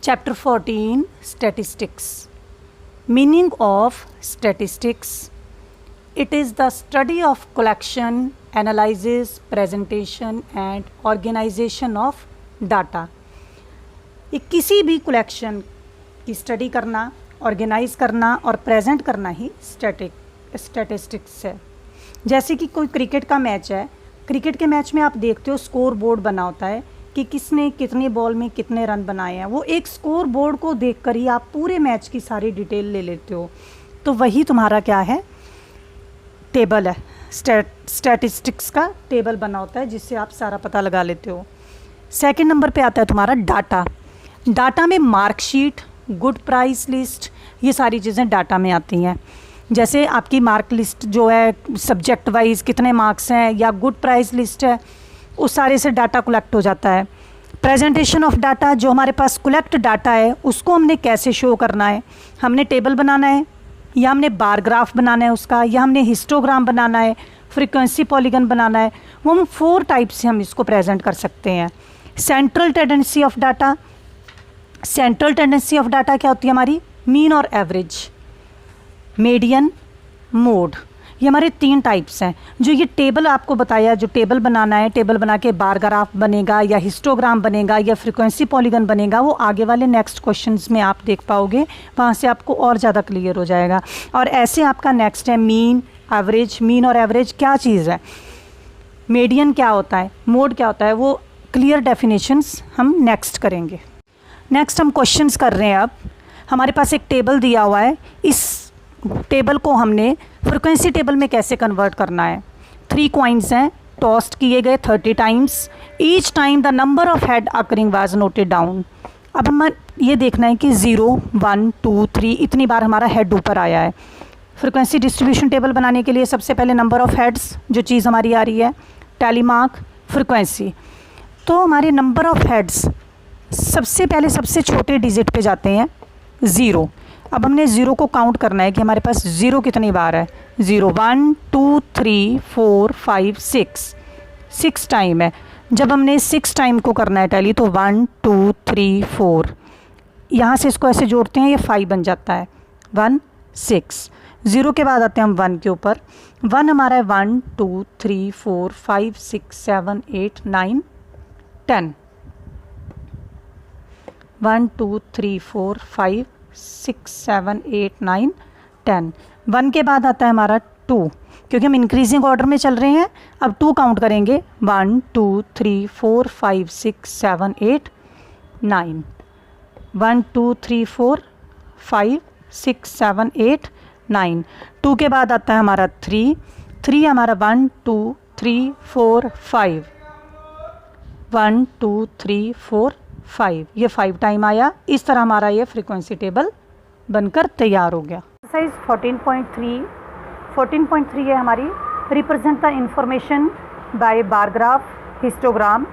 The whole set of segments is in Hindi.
Chapter 14 Statistics. Meaning of statistics. It is the study of collection, analysis, presentation and organization of data. ये किसी भी कलेक्शन की स्टडी करना, ऑर्गेनाइज करना और प्रेजेंट करना ही स्टैटिस्टिक्स है। जैसे कि कोई क्रिकेट का मैच है, क्रिकेट के मैच में आप देखते हो स्कोर बोर्ड बना होता है कि किसने कितने बॉल में कितने रन बनाए हैं। वो एक स्कोर बोर्ड को देखकर ही आप पूरे मैच की सारी डिटेल ले लेते हो। तो वही तुम्हारा क्या है, टेबल है। स्टैटिस्टिक्स का टेबल बना होता है जिससे आप सारा पता लगा लेते हो। सेकंड नंबर पे आता है तुम्हारा डाटा। डाटा में मार्कशीट, गुड प्राइस लिस्ट, ये सारी चीज़ें डाटा में आती हैं। जैसे आपकी मार्क लिस्ट जो है सब्जेक्ट वाइज कितने मार्क्स हैं या गुड प्राइस लिस्ट है, उस सारे से डाटा कलेक्ट हो जाता है। प्रेजेंटेशन ऑफ डाटा, जो हमारे पास कलेक्ट डाटा है उसको हमने कैसे शो करना है, हमने टेबल बनाना है या हमने बार ग्राफ बनाना है उसका, या हमने हिस्टोग्राम बनाना है, फ्रीक्वेंसी पॉलीगन बनाना है। वो हम 4 टाइप से हम इसको प्रेजेंट कर सकते हैं। Central tendency of data. Central tendency of data क्या होती है हमारी, मीन और एवरेज, मीडियन, मोड। ये हमारे 3 टाइप्स हैं। जो ये टेबल आपको बताया, जो टेबल बनाना है, टेबल बना के बार ग्राफ बनेगा या हिस्टोग्राम बनेगा या फ्रीक्वेंसी पॉलीगन बनेगा, वो आगे वाले नेक्स्ट क्वेश्चंस में आप देख पाओगे, वहाँ से आपको और ज़्यादा क्लियर हो जाएगा। और ऐसे आपका नेक्स्ट है मीन, एवरेज। मीन और एवरेज क्या चीज़ है, मीडियन क्या होता है, मोड क्या होता है, वो क्लियर डेफिनेशंस हम नेक्स्ट करेंगे। नेक्स्ट हम क्वेश्चंस कर रहे हैं। अब हमारे पास एक टेबल दिया हुआ है, इस टेबल को हमने फ्रीक्वेंसी टेबल में कैसे कन्वर्ट करना है। 3 कॉइन्स हैं, टॉस्ट किए गए 30 times. Each time the number of head occurring was noted down. अब हम ये देखना है कि 0, 1, 2, 3 इतनी बार हमारा हेड ऊपर आया है। फ्रीक्वेंसी डिस्ट्रीब्यूशन टेबल बनाने के लिए सबसे पहले नंबर ऑफ हेड्स, जो चीज़ हमारी आ रही है, टैली मार्क, फ्रीक्वेंसी। तो हमारे नंबर ऑफ हेड्स सबसे पहले सबसे छोटे डिजिट पे जाते हैं, 0। अब हमने 0 को काउंट करना है कि हमारे पास 0 कितनी बार है। 0, 1, 2, 3, 4, 5, 6 टाइम है। जब हमने 6 टाइम को करना है टैली, तो 1, 2, 3, 4, यहाँ से इसको ऐसे जोड़ते हैं, ये 5 बन जाता है। 1, 6। 0 के बाद आते हैं हम 1 के ऊपर। 1 हमारा है 1, 2, 3, 4, 5, 6, 7, 8, 9, 10। 1, 2, 3, 4, 5, 6, 7, 8, 9, 10। 1 के बाद आता है हमारा 2, क्योंकि हम इंक्रीजिंग ऑर्डर में चल रहे हैं। अब 2 काउंट करेंगे, 1, 2, 3, 4, 5, 6, 7, 8, 9। 1, 2, 3, 4, 5, 6, 7, 8, 9। 2 के बाद आता है हमारा 3 हमारा 1, 2, 3, 4, 5। 1, 2, 3, 4, 5, ये 5 टाइम आया। इस तरह हमारा ये फ्रीक्वेंसी टेबल बनकर तैयार हो गया। एक्सरसाइज 14.3 है हमारी, represent the information bye bar graph, histogram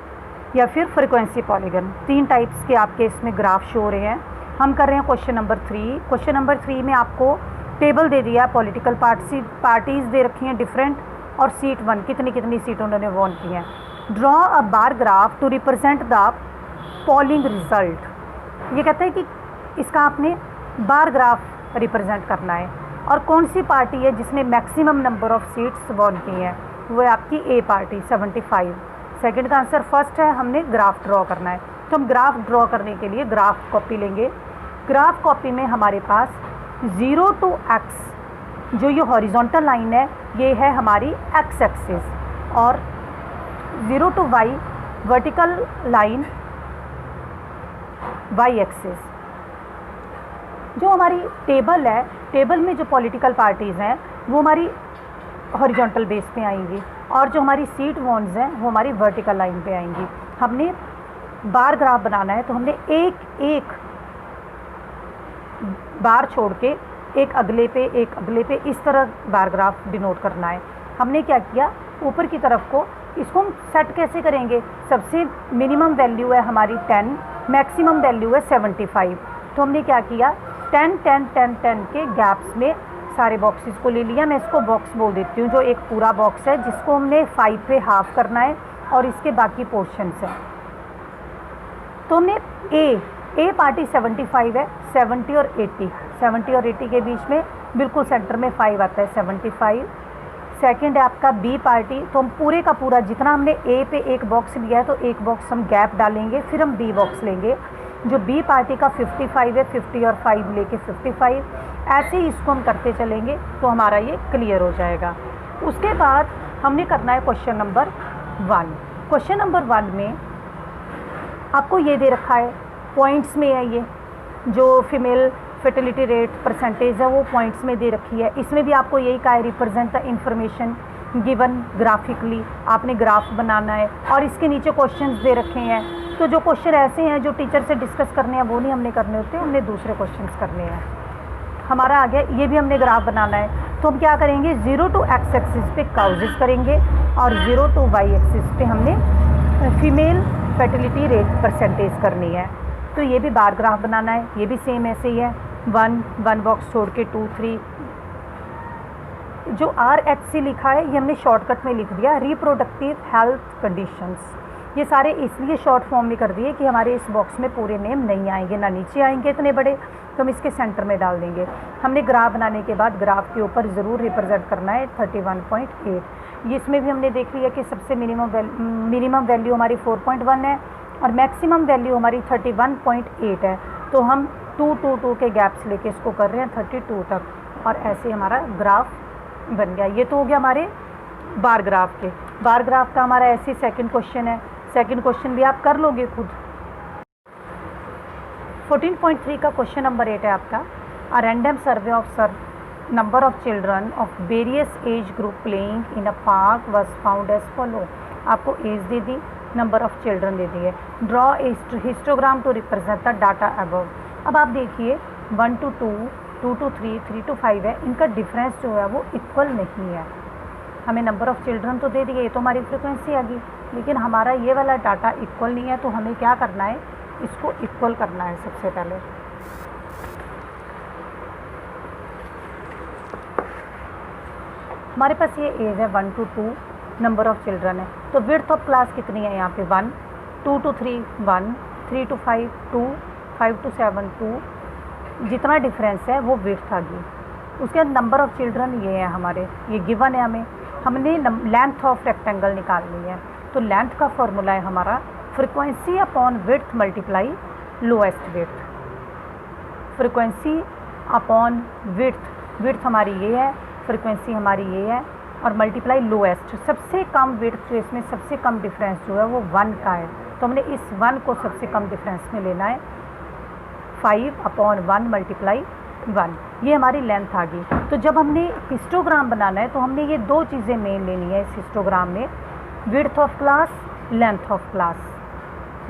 या फिर फ्रीक्वेंसी पॉलीगन। 3 टाइप्स के आपके इसमें ग्राफ शो हो रहे हैं। हम कर रहे हैं क्वेश्चन नंबर 3। क्वेश्चन नंबर 3 में आपको टेबल दे दिया, पॉलिटिकल पार्टीज दे रखी हैं डिफरेंट, और सीट 1 कितनी सीट उन्होंने वॉन की हैं। Draw a bar graph to represent the polling result. ये कहता है कि इसका आपने बार ग्राफ रिप्रेजेंट करना है, और कौन सी पार्टी है जिसने maximum number of seats won की हैं, वो है आपकी ए पार्टी 75। सेकंड का आंसर फर्स्ट है, हमने ग्राफ ड्रॉ करना है। तो हम ग्राफ ड्रॉ करने के लिए ग्राफ कॉपी लेंगे। ग्राफ कॉपी में हमारे पास 0 to x, जो ये हॉरिजॉन्टल लाइन है, ये है हमारी x एक्सिस, और 0 to y vertical line y axis. जो हमारी टेबल है, टेबल में जो पॉलिटिकल पार्टीज़ हैं वो हमारी हॉरिजॉन्टल बेस पे आएंगी, और जो हमारी सीट वॉन्स हैं वो हमारी वर्टिकल लाइन पे आएंगी। हमने बार ग्राफ बनाना है, तो हमने एक बार छोड़ के एक अगले पे इस तरह बार ग्राफ डिनोट करना है। हमने क्या किया, ऊपर की तरफ को इसको हम सेट कैसे करेंगे। सबसे मिनिमम वैल्यू है हमारी 10, मैक्सिमम वैल्यू है 75। तो हमने क्या किया, 10, 10, 10, 10 के गैप्स में सारे बॉक्सेस को ले लिया। मैं इसको बॉक्स बोल देती हूँ, जो एक पूरा बॉक्स है जिसको हमने 5 पे हाफ करना है, और इसके बाकी पोर्शंस हैं। तो हमने ए पार्टी 75 है, 70 और 80, 70 और 80 के बीच में बिल्कुल सेंटर में 5 आता है, 75। सेकंड है आपका बी पार्टी, तो हम पूरे का पूरा जितना हमने ए पे एक बॉक्स लिया है तो एक बॉक्स हम गैप डालेंगे, फिर हम बी बॉक्स लेंगे। जो बी पार्टी का 55 है, 50 और 5 लेके 55, ऐसे ही इसको हम करते चलेंगे तो हमारा ये क्लियर हो जाएगा। उसके बाद हमने करना है क्वेश्चन नंबर 1। क्वेश्चन नंबर 1 में आपको ये दे रखा है, पॉइंट्स में है, ये जो फीमेल फर्टिलिटी रेट परसेंटेज है वो पॉइंट्स में दे रखी है। इसमें भी आपको यही कहा है, represent the information given graphically, आपने ग्राफ बनाना है। और इसके नीचे क्वेश्चंस दे रखे हैं, तो जो क्वेश्चन ऐसे हैं जो टीचर से डिस्कस करने हैं वो नहीं हमने करने होते, हमने दूसरे क्वेश्चंस करने हैं। हमारा आ गया, ये भी हमने ग्राफ बनाना है, तो हम क्या करेंगे, 0 to x एक्सिस पे काउजेस करेंगे और 0 to y एक्सिस पे हमने फीमेल फर्टिलिटी रेट परसेंटेज करनी है। तो ये भी बार ग्राफ बनाना है, ये भी सेम ऐसे ही है, 1 बॉक्स छोड़ के 2 3। जो RHC लिखा है ये हमने शॉर्टकट में लिख दिया, रिप्रोडक्टिव हेल्थ कंडीशंस। ये सारे इसलिए शॉर्ट फॉर्म में कर दिए कि हमारे इस बॉक्स में पूरे नेम नहीं आएंगे, ना नीचे आएंगे इतने बड़े, तो हम इसके सेंटर में डाल देंगे। हमने ग्राफ बनाने के बाद ग्राफ के ऊपर ज़रूर रिप्रेजेंट करना है 31.8। ये इसमें भी हमने देख लिया कि सबसे मिनिमम वैल्यू हमारी 4.1 है और मैक्सिमम वैल्यू हमारी 31.8 है। तो हम 2 के गैप्स लेके इसको कर रहे हैं 32 तक, और ऐसे हमारा ग्राफ बन गया। ये तो हो गया हमारे बार ग्राफ के। बार ग्राफ का हमारा ऐसे सेकंड क्वेश्चन है, सेकंड क्वेश्चन भी आप कर लोगे खुद। 14.3 का क्वेश्चन नंबर 8 है आपका, a random survey of number of children of various age group playing in a park was found as follow. आपको एज दे दी, नंबर ऑफ चिल्ड्रन दे दी है, draw a histogram to represent the data above. अब आप देखिए 1 to 2, 2 to 3, 3 to 5 है, इनका डिफरेंस जो है वो इक्वल नहीं है। हमें नंबर ऑफ़ चिल्ड्रन तो दे दिए, ये तो हमारी फ्रिक्वेंसी आ गई, लेकिन हमारा ये वाला डाटा इक्वल नहीं है। तो हमें क्या करना है, इसको इक्वल करना है सबसे पहले। हमारे पास ये एज है 1 to 2, नंबर ऑफ़ चिल्ड्रन है, तो विड्थ ऑफ क्लास कितनी है यहाँ पे 1, 2 to 3 1, 3 to 5 2, 5 to 7 2, जितना डिफरेंस है वो विड्थ आ गई। उसके बाद नंबर ऑफ़ चिल्ड्रन ये है हमारे, ये गिवन है हमें, हमने लेंथ ऑफ रेक्टेंगल निकालनी है। तो लेंथ का फॉर्मूला है हमारा frequency upon width multiply lowest width. Frequency upon width, width हमारी ये है, फ्रीक्वेंसी हमारी ये है, और मल्टीप्लाई लोएस्ट, सबसे कम विड्थ जो इसमें सबसे कम डिफरेंस जो है वो 1 का है। तो हमने इस 1 को सबसे कम डिफरेंस में लेना है, 5/1 मल्टीप्लाई 1, ये हमारी लेंथ आ गई। तो जब हमने हिस्टोग्राम बनाना है तो हमने ये 2 चीज़ें मेन लेनी है इस हिस्टोग्राम में, width of class, length of class.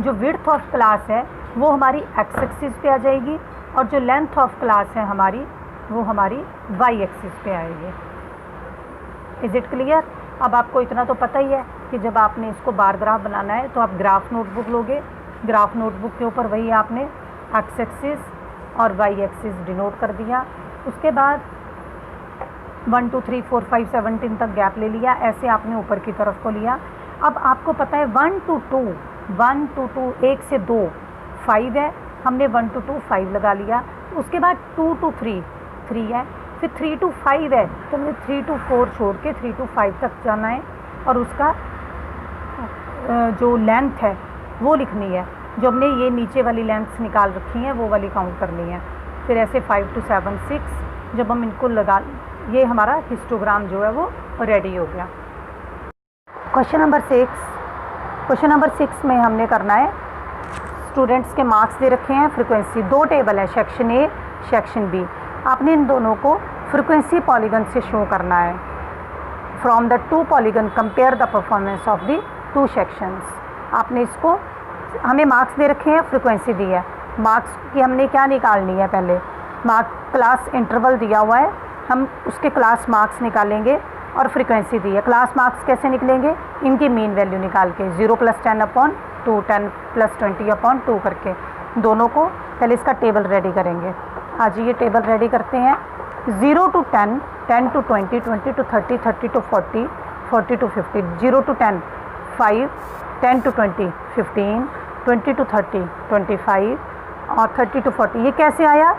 जो विड्थ ऑफ क्लास है वो हमारी एक्स एक्सिस पे आ जाएगी, और जो लेंथ ऑफ क्लास है हमारी वो हमारी वाई एक्सिस पे आएगी। Is it clear? अब आपको इतना तो पता ही है कि जब आपने इसको बार ग्राफ बनाना है तो आप ग्राफ नोटबुक लोगे, ग्राफ नोटबुक के ऊपर वही आपने एक्स एक्सिस और वाई एक्सिस डिनोट कर दिया। उसके बाद 1 2 3 4 5 17 तक गैप ले लिया, ऐसे आपने ऊपर की तरफ को लिया। अब आपको पता है 1 to 2, 1 to 2, 1 से 2 5 है, हमने 1 to 2 5 लगा लिया। उसके बाद 2 to 3 3 है, फिर 3 to 5 है, तो हमने 3 to 4 छोड़ के 3 to 5 तक जाना है, और उसका जो लेंथ है वो लिखनी है। जो हमने ये नीचे वाली लेंथ्स निकाल रखी हैं वो वाली काउंट करनी है। फिर ऐसे 5 to 7 6, जब हम इनको लगा, ये हमारा हिस्टोग्राम जो है वो रेडी हो गया। क्वेश्चन नंबर 6, क्वेश्चन नंबर 6 में हमने करना है, स्टूडेंट्स के मार्क्स दे रखे हैं, फ्रीक्वेंसी 2 टेबल है, सेक्शन ए सेक्शन बी। आपने इन दोनों को फ्रीक्वेंसी पॉलीगन से शो करना है। From the 2 polygon compare the performance of the 2 sections. आपने इसको, हमें मार्क्स दे रखे हैं, फ्रीक्वेंसी दी है, मार्क्स की हमने क्या निकालनी है, पहले क्लास इंटरवल दिया हुआ है, हम उसके क्लास मार्क्स निकालेंगे, और फ्रीक्वेंसी दी है। क्लास मार्क्स कैसे निकलेंगे, इनकी मीन वैल्यू निकाल के 0 + 10/2, 10 + 20/2 करके, दोनों को पहले इसका टेबल रेडी करेंगे। आज ये टेबल रेडी करते हैं। 0 to 10, 10 to 20, 20 to 30, 30 to 40, 40 to 50, 0 to 10 5, 10 to 20 15, 20 to 30 25, और 30 to 40 ये कैसे आया,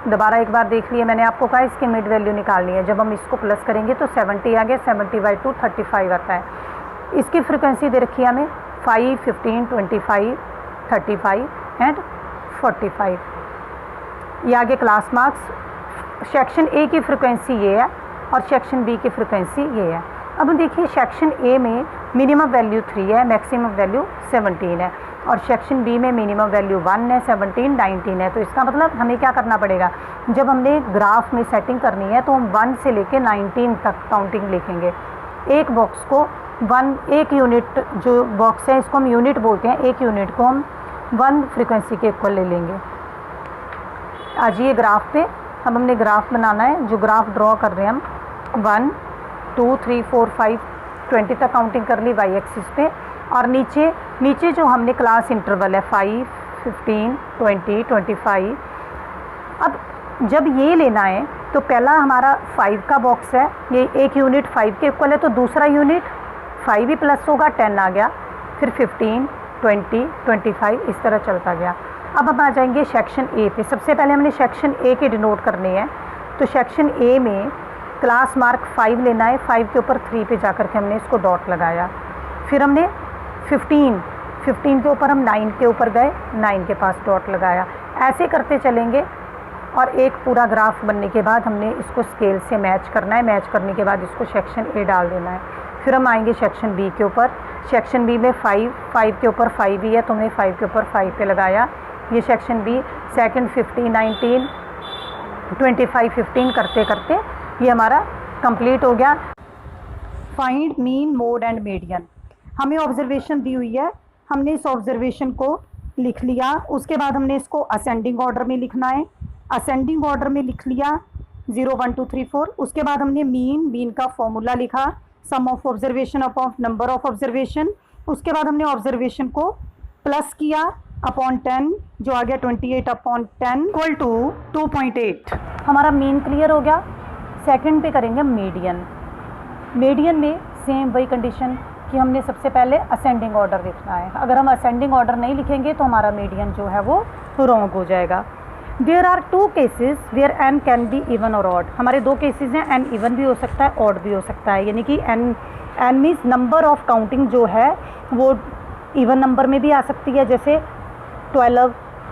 दोबारा एक बार देख लिए, मैंने आपको कहा इसकी मिड वैल्यू निकालनी है। जब हम इसको प्लस करेंगे तो 70 आ गया, 70/2 35 आता है। इसकी फ्रिक्वेंसी दे रखी है हमें 5, 15, 25, 35 एंड 45। ये आगे क्लास मार्क्स। सेक्शन ए की फ्रिक्वेंसी ये है और सेक्शन बी की फ्रिक्वेंसी ये है। अब देखिए सेक्शन ए में मिनिमम वैल्यू 3 है, मैक्सिमम वैल्यू 17 है, और सेक्शन बी में मिनिमम वैल्यू 1 है, 17, 19 है। तो इसका मतलब हमें क्या करना पड़ेगा, जब हमने ग्राफ में सेटिंग करनी है तो हम 1 से लेके 19 तक काउंटिंग लिखेंगे। एक बॉक्स को 1 यूनिट, जो बॉक्स है इसको हम यूनिट बोलते हैं, एक यूनिट को हम 1 फ्रिक्वेंसी के इक्वल ले लेंगे। आज ये ग्राफ पे अब हमने ग्राफ बनाना है, जो ग्राफ ड्रॉ कर रहे हैं हम 1, 2, 3, 4, 5, 20 तक काउंटिंग कर ली वाई एक्सिस पे, और नीचे जो हमने क्लास इंटरवल है 5, 15, 20, 25। अब जब ये लेना है तो पहला हमारा 5 का बॉक्स है, ये एक यूनिट 5 के इक्वल है, तो दूसरा यूनिट 5 ही प्लस होगा, 10 आ गया, फिर 15, 20, 25 इस तरह चलता गया। अब हम आ जाएंगे सेक्शन ए पे। सबसे पहले हमने सेक्शन ए के डिनोट करने हैं, तो सेक्शन ए में क्लास मार्क 5 लेना है, 5 के ऊपर 3 पे जाकर के हमने इसको डॉट लगाया। फिर हमने 15 के ऊपर हम 9 के ऊपर गए, 9 के पास डॉट लगाया। ऐसे करते चलेंगे और एक पूरा ग्राफ बनने के बाद हमने इसको स्केल से मैच करना है। मैच करने के बाद इसको सेक्शन ए डाल देना है। फिर हम आएंगे सेक्शन बी के ऊपर। सेक्शन बी में 5 के ऊपर 5 ही है, तो हमने 5 के ऊपर 5 पे लगाया। ये सेक्शन बी, सेकंड 15, 19, 25, 15 करते करते ये हमारा कंप्लीट हो गया। Find mean, mode and median. हमें ऑब्जर्वेशन दी हुई है, हमने इस ऑब्जर्वेशन को लिख लिया। उसके बाद हमने इसको असेंडिंग ऑर्डर में लिखना है। असेंडिंग ऑर्डर में लिख लिया 0, 1, 2, 3, 4। उसके बाद हमने मीन का फॉर्मूला लिखा, sum of observation upon number of observation. उसके बाद हमने ऑब्जर्वेशन को प्लस किया अपॉन 10, जो आ गया 28/10 इक्वल टू 2.8। हमारा मीन क्लियर हो गया। सेकंड पे करेंगे मीडियन। मीडियन में सेम वही कंडीशन कि हमने सबसे पहले असेंडिंग ऑर्डर लिखना है। अगर हम असेंडिंग ऑर्डर नहीं लिखेंगे तो हमारा मीडियन जो है वो रॉन्ग हो जाएगा। There are 2 cases where n can be even और ऑड। हमारे 2 केसेस हैं, एन इवन भी हो सकता है, ऑड भी हो सकता है। यानी कि n means number of counting जो है वो इवन नंबर में भी आ सकती है, जैसे 12,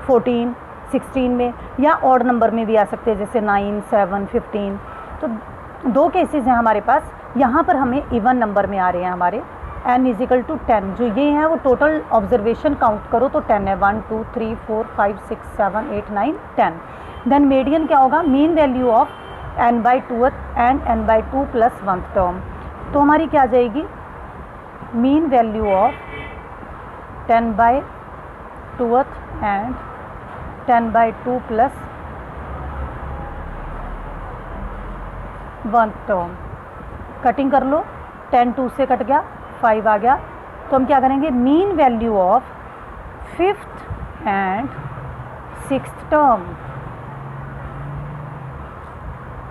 14, 16 में, या ऑड नंबर में भी आ सकते हैं, जैसे 9, 7, 15। तो 2 केसेस हैं हमारे पास। यहाँ पर हमें इवन नंबर में आ रहे हैं हमारे n = 10। जो ये हैं वो टोटल ऑब्जर्वेशन काउंट करो तो 10 है, 1, 2, 3, 4, 5, 6, 7, 8, 9, 10। देन मीडियन क्या होगा, mean value of n/2th and n/2 + 1th term. तो हमारी क्या आ जाएगी, mean value of 10/2th and 10/2 + 1th term. Cutting कर लो, 10 2 से कट गया, 5 आ गया। तो हम क्या करेंगे, mean value of 5th and 6th term.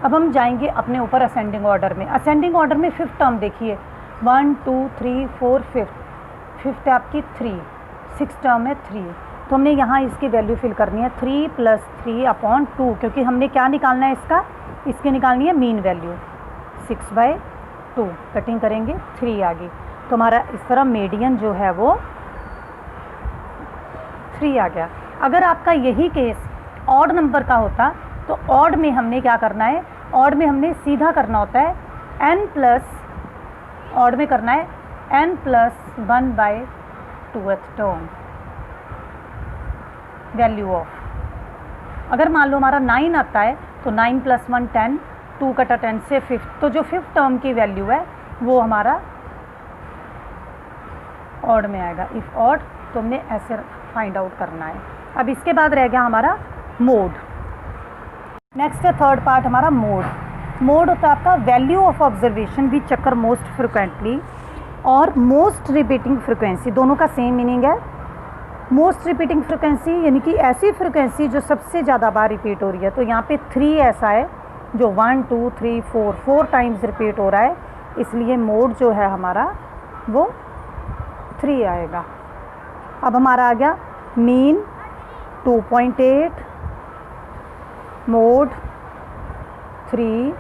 अब हम जाएंगे अपने ऊपर असेंडिंग ऑर्डर में। असेंडिंग ऑर्डर में 5th टर्म देखिए, 1, 2, 3, 4, 5th है आपकी 3, 6th टर्म है 3। तो हमने यहाँ इसकी वैल्यू फिल करनी है 3 + 3/2, क्योंकि हमने क्या निकालना है इसकी निकालनी है मीन वैल्यू। 6/2 कटिंग करेंगे, 3 आ गई। तो हमारा इस तरह मीडियन जो है वो 3 आ गया। अगर आपका यही केस ऑड नंबर का होता तो ऑड में हमने क्या करना है, ऑड में हमने सीधा करना होता है ऑड में करना है n + 1/2th term value of. अगर मान लो हमारा 9 आता है तो 9 + 1 10, 2 कटा 10 से 5th, तो जो 5th टर्म की वैल्यू है वो हमारा ऑड में आएगा। इफ़ ऑड तो हमने ऐसे फाइंड आउट करना है। अब इसके बाद रह गया हमारा मोड। नेक्स्ट है थर्ड पार्ट हमारा मोड। मोड होता है आपका value of observation which occur most frequently और मोस्ट रिपीटिंग फ्रिक्वेंसी, दोनों का सेम मीनिंग है। मोस्ट रिपीटिंग फ्रिक्वेंसी यानी कि ऐसी फ्रिक्वेंसी जो सबसे ज़्यादा बार रिपीट हो रही है। तो यहाँ पे 3 ऐसा है जो 1, 2, 3, 4 टाइम्स रिपीट हो रहा है, इसलिए मोड जो है हमारा वो 3 आएगा। अब हमारा आ गया mean, 2.8 mod 3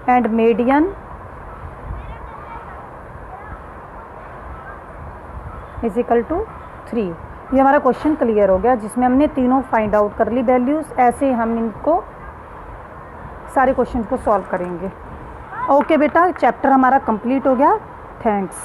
and median is equal to 3। ये हमारा क्वेश्चन क्लियर हो गया जिसमें हमने तीनों फाइंड आउट कर ली वैल्यूज़। ऐसे हम इनको सारे क्वेश्चन को सॉल्व करेंगे। ओके बेटा, चैप्टर हमारा कंप्लीट हो गया। थैंक्स।